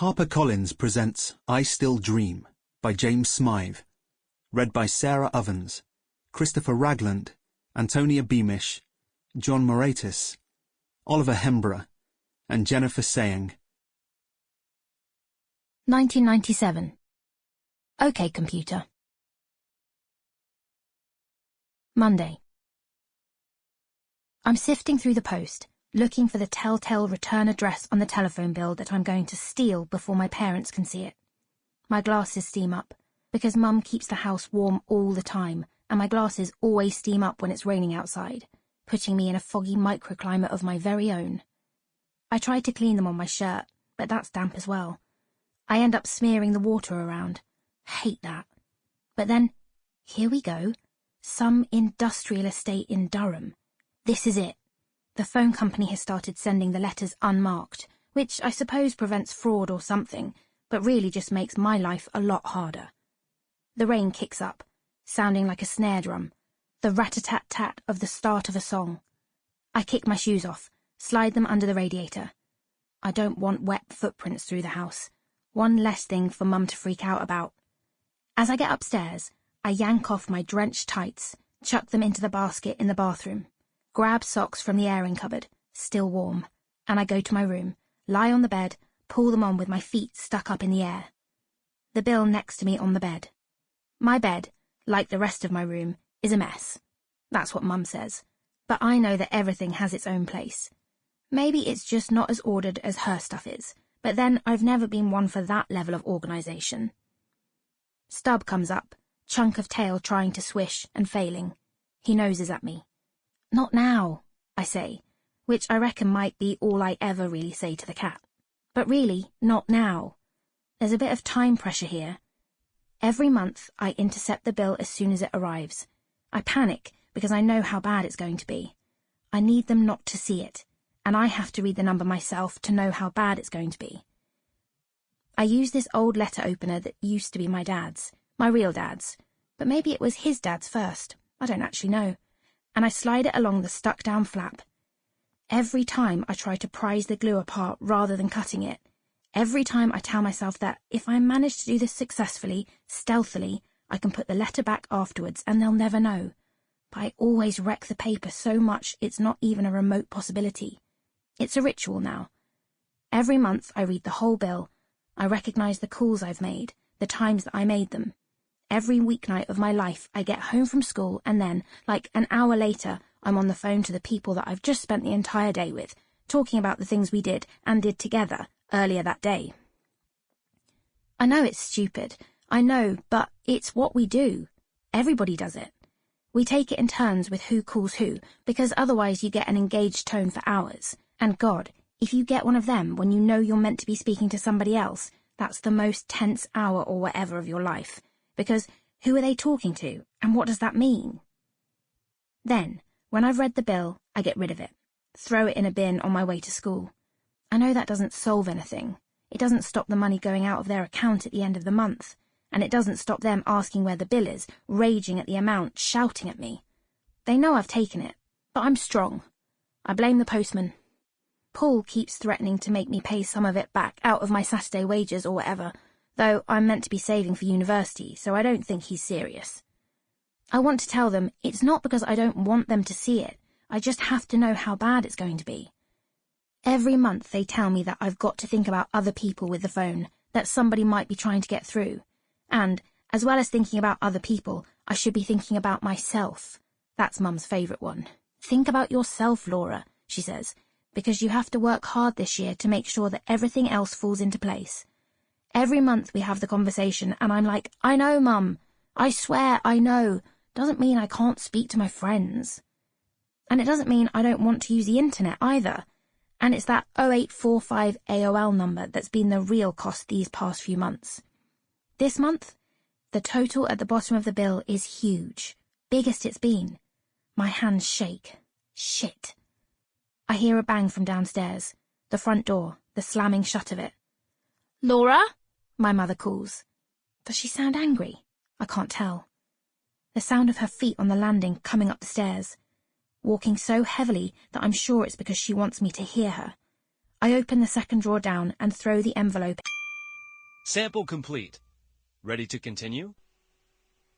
HarperCollins presents I Still Dream by James Smythe, read by Sarah Ovens, Christopher Ragland, Antonia Beamish, John Moraitis, Oliver Hembrough, and Jennifer Saayeng. 1997. OK, computer. Monday. I'm sifting through the post, looking for the telltale return address on the telephone bill that I'm going to steal before my parents can see it. My glasses steam up, because Mum keeps the house warm all the time, and my glasses always steam up when it's raining outside, putting me in a foggy microclimate of my very own. I try to clean them on my shirt, but that's damp as well. I end up smearing the water around. Hate that. But then, here we go. Some industrial estate in Durham. This is it. The phone company has started sending the letters unmarked, which I suppose prevents fraud or something, but really just makes my life a lot harder. The rain kicks up, sounding like a snare drum, the rat-a-tat-tat of the start of a song. I kick my shoes off, slide them under the radiator. I don't want wet footprints through the house. One less thing for Mum to freak out about. As I get upstairs, I yank off my drenched tights, chuck them into the basket in the bathroom, grab socks from the airing cupboard, still warm, and I go to my room, lie on the bed, pull them on with my feet stuck up in the air. The bill next to me on the bed. My bed, like the rest of my room, is a mess. That's what Mum says, but I know that everything has its own place. Maybe it's just not as ordered as her stuff is, but then I've never been one for that level of organisation. Stub comes up, chunk of tail trying to swish and failing. He noses at me. Not now, I say, which I reckon might be all I ever really say to the cat. But really, not now. There's a bit of time pressure here. Every month, I intercept the bill as soon as it arrives. I panic because I know how bad it's going to be. I need them not to see it, and I have to read the number myself to know how bad it's going to be. I use this old letter opener that used to be my dad's, my real dad's, but maybe it was his dad's first. I don't actually know. And I slide it along the stuck-down flap. Every time I try to prise the glue apart rather than cutting it, every time I tell myself that if I manage to do this successfully, stealthily, I can put the letter back afterwards and they'll never know. But I always wreck the paper so much it's not even a remote possibility. It's a ritual now. Every month I read the whole bill. I recognise the calls I've made, the times that I made them. Every weeknight of my life, I get home from school and then, like an hour later, I'm on the phone to the people that I've just spent the entire day with, talking about the things we did and did together earlier that day. I know it's stupid, I know, but it's what we do. Everybody does it. We take it in turns with who calls who, because otherwise you get an engaged tone for hours. And God, if you get one of them when you know you're meant to be speaking to somebody else, that's the most tense hour or whatever of your life. Because who are they talking to, and what does that mean? Then, when I've read the bill, I get rid of it, throw it in a bin on my way to school. I know that doesn't solve anything. It doesn't stop the money going out of their account at the end of the month, and it doesn't stop them asking where the bill is, raging at the amount, shouting at me. They know I've taken it, but I'm strong. I blame the postman. Paul keeps threatening to make me pay some of it back out of my Saturday wages or whatever, though I'm meant to be saving for university, so I don't think he's serious. I want to tell them it's not because I don't want them to see it, I just have to know how bad it's going to be. Every month they tell me that I've got to think about other people with the phone, that somebody might be trying to get through, and, as well as thinking about other people, I should be thinking about myself. That's Mum's favourite one. Think about yourself, Laura, she says, because you have to work hard this year to make sure that everything else falls into place. Every month we have the conversation and I'm like, I know, Mum. I swear I know. Doesn't mean I can't speak to my friends. And it doesn't mean I don't want to use the internet either. And it's that 0845 AOL number that's been the real cost these past few months. This month, the total at the bottom of the bill is huge. Biggest it's been. My hands shake. Shit. I hear a bang from downstairs. The front door, the slamming shut of it. Laura? My mother calls. Does she sound angry? I can't tell. The sound of her feet on the landing coming up the stairs, walking so heavily that I'm sure it's because she wants me to hear her. I open the second drawer down and throw the envelope Sample complete. Ready to continue?